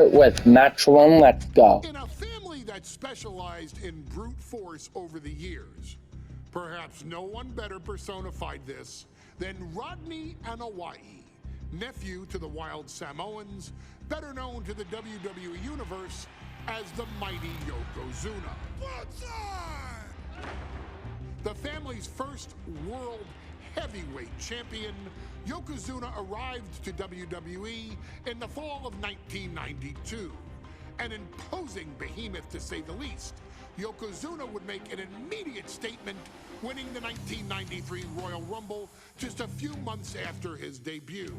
with match one. Let's go. In a family that specialized in brute force over the years, perhaps no one better personified this than Rodney Anoa'i, nephew to the Wild Samoans, better known to the WWE Universe as the mighty Yokozuna. The family's first world heavyweight champion, Yokozuna arrived to WWE in the fall of 1992. An imposing behemoth, to say the least, Yokozuna would make an immediate statement, winning the 1993 Royal Rumble just a few months after his debut.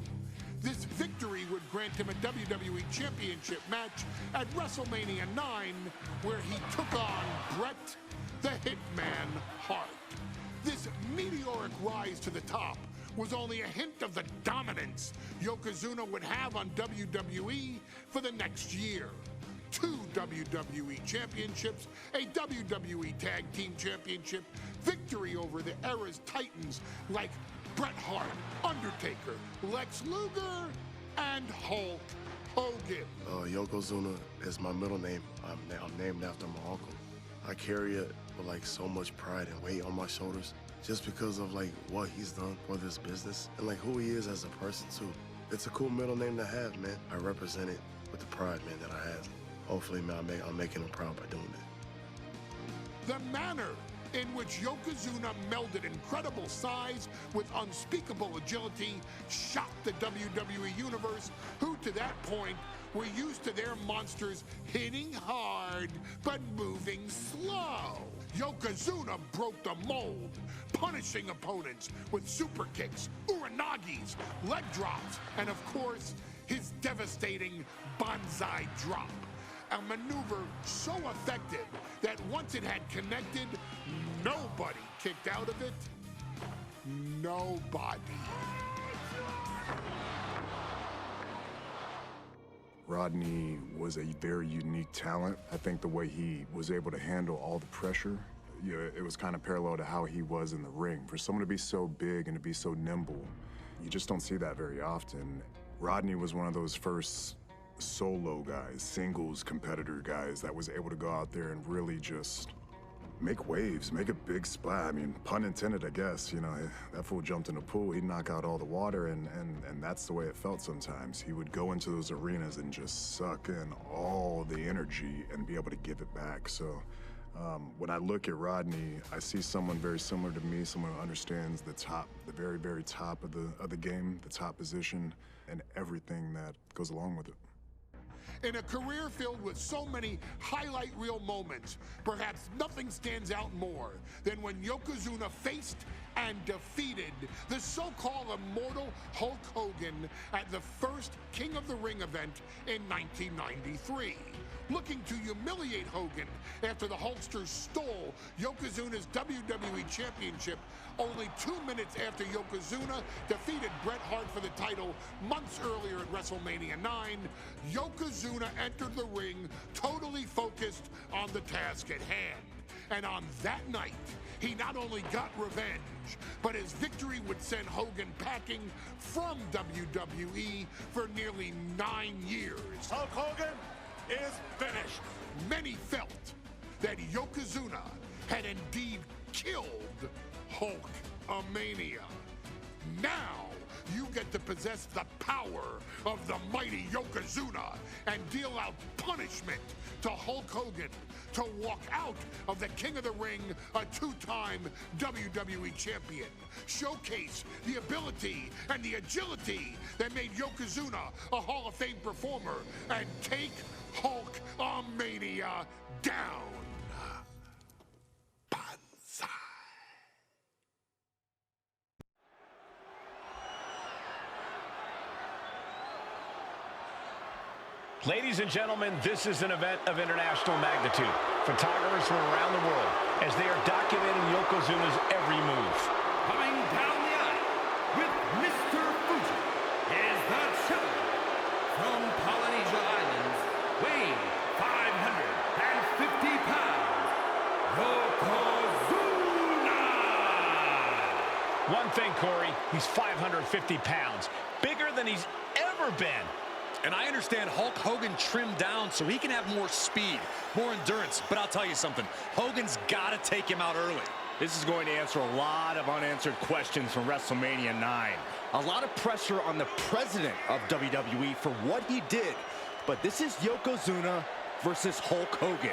This victory would grant him a WWE Championship match at WrestleMania 9, where he took on Bret the Hitman Hart. This meteoric rise to the top was only a hint of the dominance Yokozuna would have on WWE for the next year. 2 WWE championships, a WWE Tag Team Championship, victory over the era's titans like Bret Hart, Undertaker, Lex Luger, and Hulk Hogan. Yokozuna is my middle name. I'm named after my uncle. I carry it with like so much pride and weight on my shoulders just because of like what he's done for this business and like who he is as a person too. It's a cool middle name to have, man. I represent it with the pride, man, that I have. Hopefully, man, I'm making him proud by doing it. The manner in which Yokozuna melded incredible size with unspeakable agility shocked the WWE Universe, who to that point were used to their monsters hitting hard but moving slow. Yokozuna broke the mold, punishing opponents with super kicks, uranagis, leg drops, and of course, his devastating Banzai drop. A maneuver so effective that once it had connected, nobody kicked out of it. Nobody. Rodney was a very unique talent. I think the way he was able to handle all the pressure, it was kind of parallel to how he was in the ring. For someone to be so big and to be so nimble, you just don't see that very often. Rodney was one of those first solo guys, singles competitor guys that was able to go out there and really just make waves, make a big splash. I mean, pun intended, I guess. You know, that fool jumped in the pool, he'd knock out all the water, and that's the way it felt sometimes. He would go into those arenas and just suck in all the energy and be able to give it back. So when I look at Rodney, I see someone very similar to me, someone who understands the top, the very, very top of the game, the top position, and everything that goes along with it. In a career filled with so many highlight reel moments, perhaps nothing stands out more than when Yokozuna faced and defeated the so-called immortal Hulk Hogan at the first King of the Ring event in 1993. Looking to humiliate Hogan after the Hulkster stole Yokozuna's WWE Championship only 2 minutes after Yokozuna defeated Bret Hart for the title months earlier at WrestleMania 9, Yokozuna entered the ring totally focused on the task at hand. And on that night, he not only got revenge, but his victory would send Hogan packing from WWE for nearly 9 years. Hulk Hogan is finished. Many felt that Yokozuna had indeed killed Hulkamania. Now, you get to possess the power of the mighty Yokozuna and deal out punishment to Hulk Hogan to walk out of the King of the Ring, a 2-time WWE champion. Showcase the ability and the agility that made Yokozuna a Hall of Fame performer and take Hulkamania down. Banzai. Ladies and gentlemen, this is an event of international magnitude. Photographers from around the world as they are documenting Yokozuna's every move. Coming down the aisle with Mr. Fuji is the challenger from Polynesia Islands, weighing 550 pounds, Yokozuna! One thing, Corey, he's 550 pounds, bigger than he's ever been. And I understand Hulk Hogan trimmed down so he can have more speed, more endurance. But I'll tell you something, Hogan's got to take him out early. This is going to answer a lot of unanswered questions from WrestleMania 9. A lot of pressure on the president of WWE for what he did. But this is Yokozuna versus Hulk Hogan.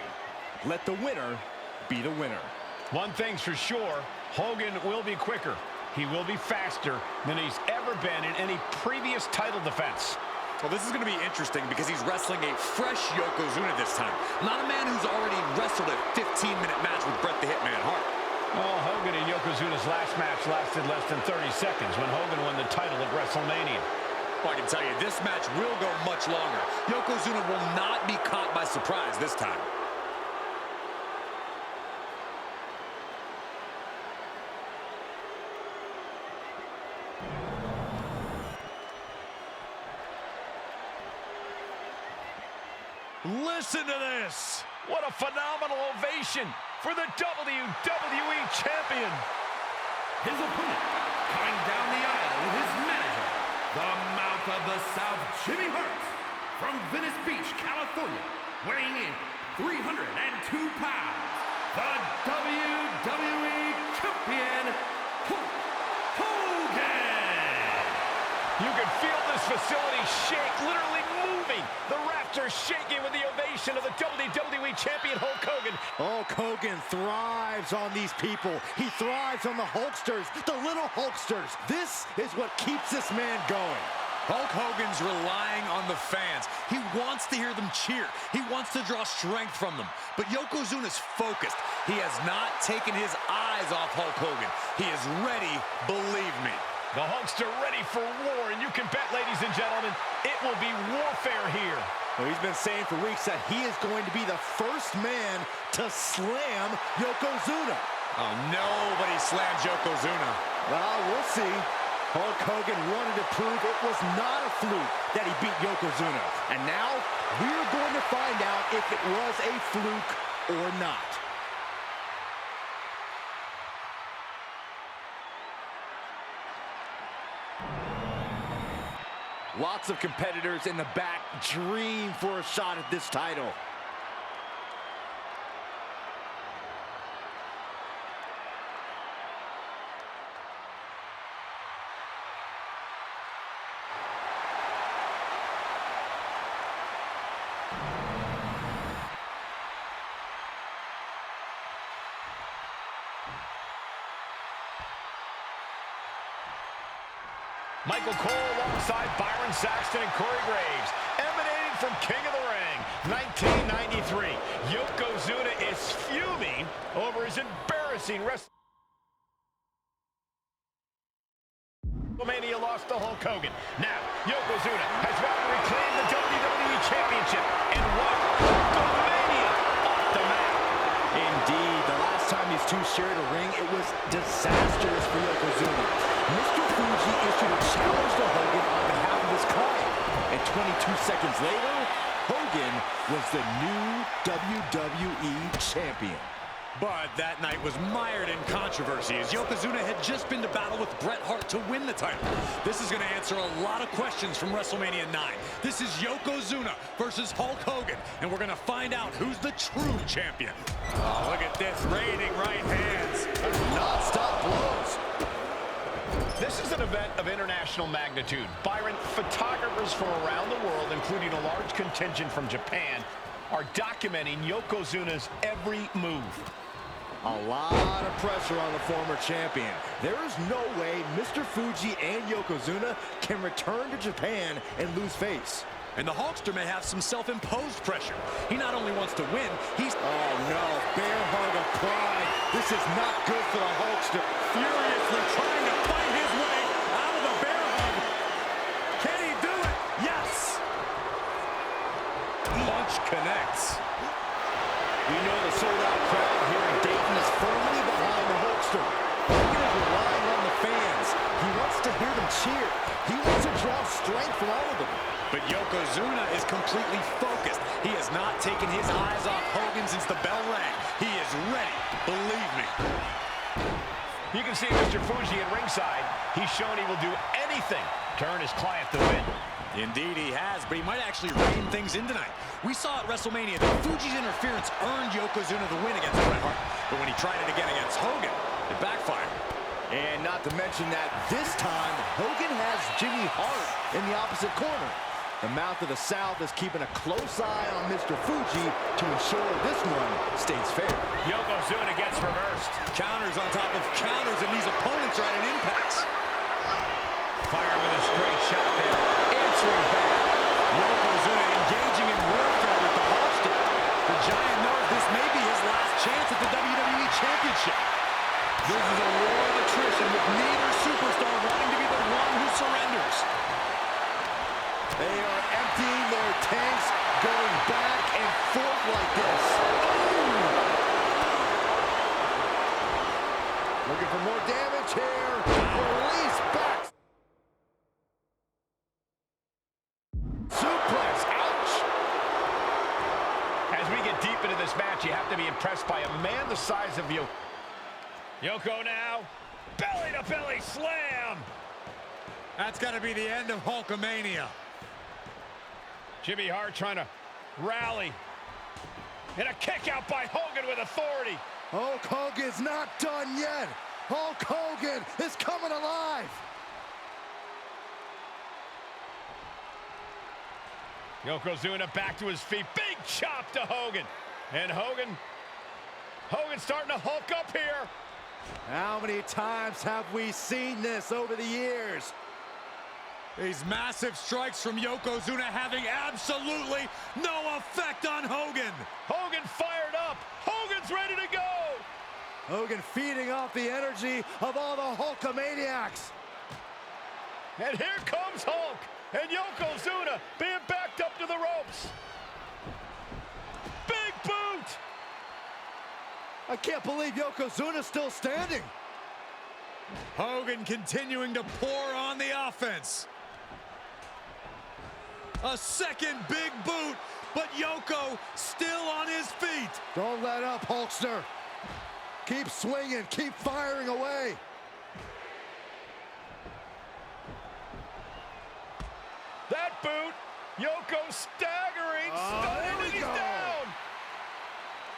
Let the winner be the winner. One thing's for sure, Hogan will be quicker. He will be faster than he's ever been in any previous title defense. Well, this is going to be interesting because he's wrestling a fresh Yokozuna this time. Not a man who's already wrestled a 15-minute match with Bret the Hitman Hart. Well, Hogan and Yokozuna's last match lasted less than 30 seconds when Hogan won the title at WrestleMania. Well, I can tell you, this match will go much longer. Yokozuna will not be caught by surprise this time. Listen to this. What a phenomenal ovation for the WWE Champion. His opponent, coming down the aisle with his manager, the Mouth of the South, Jimmy Hart, from Venice Beach, California, weighing in 302 pounds, the WWE Champion, Hulk Hogan. You can feel this facility shake, literally moving. The rafters shaking with the ovation of the WWE Champion, Hulk Hogan. Hulk Hogan thrives on these people. He thrives on the Hulksters, the little Hulksters. This is what keeps this man going. Hulk Hogan's relying on the fans. He wants to hear them cheer. He wants to draw strength from them. But Yokozuna's focused. He has not taken his eyes off Hulk Hogan. He is ready, believe me. The Hulkster ready for war, and you can bet, ladies and gentlemen, it will be warfare here. Well, he's been saying for weeks that he is going to be the first man to slam Yokozuna. Oh, nobody slams Yokozuna. Well, we'll see. Hulk Hogan wanted to prove it was not a fluke that he beat Yokozuna. And now, we're going to find out if it was a fluke or not. Lots of competitors in the back dream for a shot at this title. Michael Cole alongside Byron Saxton and Corey Graves, emanating from King of the Ring, 1993. Yokozuna is fuming over his embarrassing WrestleMania loss to Hulk Hogan. Now, Yokozuna has vowed to reclaim the WWE Championship and walk WrestleMania off the map. Indeed, the last time these two shared a ring, it was disastrous for Yokozuna. Mr. Fuji issued a challenge to Hogan on behalf of his client. And 22 seconds later, Hogan was the new WWE Champion. But that night was mired in controversy as Yokozuna had just been to battle with Bret Hart to win the title. This is going to answer a lot of questions from WrestleMania 9. This is Yokozuna versus Hulk Hogan, and we're going to find out who's the true champion. Oh, look at this, reigning right hands. Non-stop blows. This is an event of international magnitude. Byron, photographers from around the world, including a large contingent from Japan, are documenting Yokozuna's every move. A lot of pressure on the former champion. There is no way Mr. Fuji and Yokozuna can return to Japan and lose face. And the Hulkster may have some self-imposed pressure. He not only wants to win, he's... Oh no, bear hug of pride. This is not good for the Hulkster. furiously trying to fight his way out of the bear hug. Can he do it? Yes! Punch connects. We know the sold-out crowd here in Dayton is firmly behind the Hulkster. Hogan is relying on the fans. He wants to hear them cheer. He wants to draw strength from all of them. But Yokozuna is completely focused. He has not taken his eyes off Hogan since the bell rang. He is ready, believe me. You can see Mr. Fuji at ringside. He's shown he will do anything to earn his client the win. Indeed he has, but he might actually rein things in tonight. We saw at WrestleMania that Fuji's interference earned Yokozuna the win against Bret Hart, but when he tried it again against Hogan, it backfired. And not to mention that this time, Hogan has Jimmy Hart in the opposite corner. The Mouth of the South is keeping a close eye on Mr. Fuji to ensure this one stays fair. Yokozuna gets reversed. Counters on top of counters, and these opponents are at an impasse. Fire with a straight shot there. Answering back. Yokozuna engaging in warfare with the Hulkster. The Giant knows this may be his last chance at the WWE Championship. This is a war of attrition with neither superstar wanting to be the one who surrenders. They are emptying their tanks, going back and forth like this. Looking for more damage here. Release back. Suplex, ouch. As we get deep into this match, you have to be impressed by a man the size of you. Yoko now. Belly-to-belly slam. That's got to be the end of Hulkamania. Jimmy Hart trying to rally. And a kick out by Hogan with authority. Hulk Hogan's not done yet. Hulk Hogan is coming alive. Yokozuna back to his feet. Big chop to Hogan. And Hogan's starting to hulk up here. How many times have we seen this over the years? These massive strikes from Yokozuna having absolutely no effect on Hogan. Hogan fired up. Hogan's ready to go. Hogan feeding off the energy of all the Hulkamaniacs. And here comes Hulk. And Yokozuna being backed up to the ropes. Big boot. I can't believe Yokozuna's still standing. Hogan continuing to pour on the offense. A second big boot, but Yoko still on his feet. Don't let up, Hulkster. Keep swinging, keep firing away. That boot, Yoko staggering, stunning, and he's down.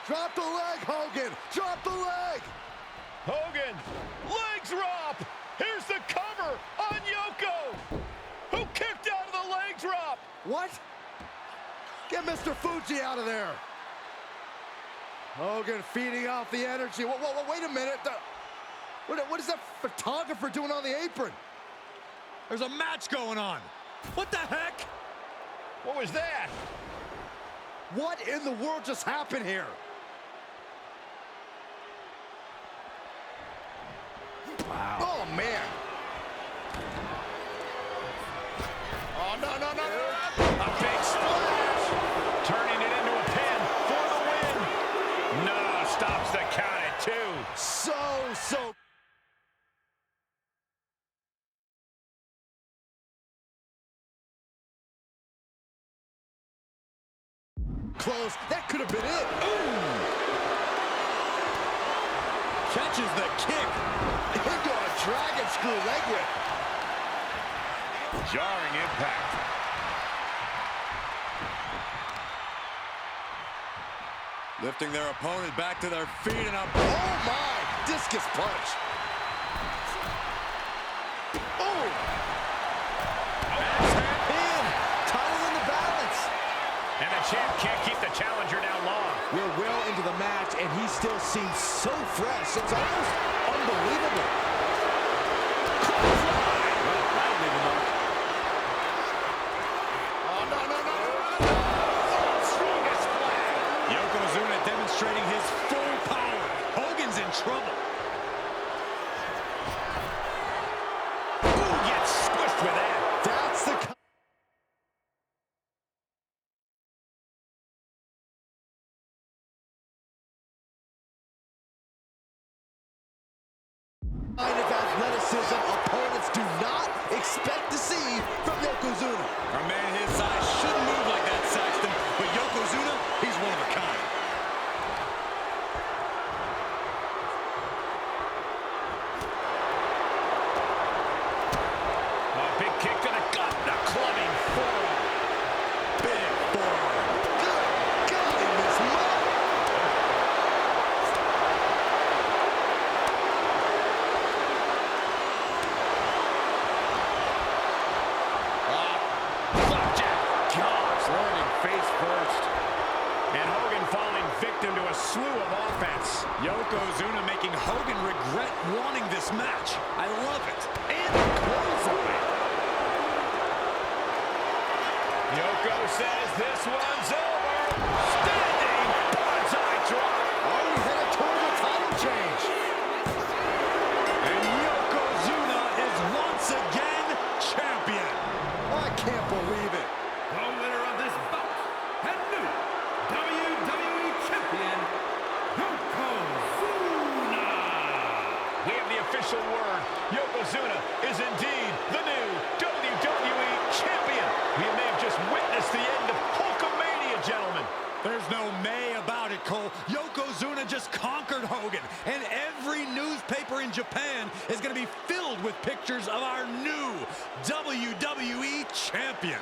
Drop the leg, Hogan, drop the leg. Hogan, leg drop. Here's the cover on Yoko, who kicked out of the leg drop. What? Get Mr. Fuji out of there. Hogan feeding off the energy. Whoa, wait a minute. What is that photographer doing on the apron? There's a match going on. What the heck? What was that? What in the world just happened here? Wow. Oh, man. Oh, no. A big splash. Turning it into a pin for the win. No, stops the count at 2. So close. That could have been it. Ooh. Catches the kick. Into a dragon screw leg whip. Jarring impact. Lifting their opponent back to their feet and up. Oh my! Discus punch. Oh! Pin. Title in the balance. And the champ can't keep the challenger down long. We're well into the match, and he still seems so fresh. It's almost unbelievable. That'll leave him up. Oh, no. Strongest flag. Yokozuna demonstrating his full power. Hogan's in trouble. Ooh, gets squished with that. That's the kind of athleticism opponents do not expect to see from Yokozuna. A man his size shouldn't move like that, Saxton, but Yokozuna, he's one of a kind. A big kick to the gut, the clubbing 4 regret wanting this match. I love it. And the clothesline. Yoko says this one's over. Standing bullseye drop. Oh, he headed toward the title change. And Yokozuna is once again champion. I can't believe it. The winner of this bout and new WWE Champion, Yokozuna. We have the official word. Yokozuna is indeed the new WWE Champion. We may have just witnessed the end of Hulkamania, gentlemen. There's no may about it, Cole. Yokozuna just conquered Hogan, and every newspaper in Japan is going to be filled with pictures of our new WWE Champion.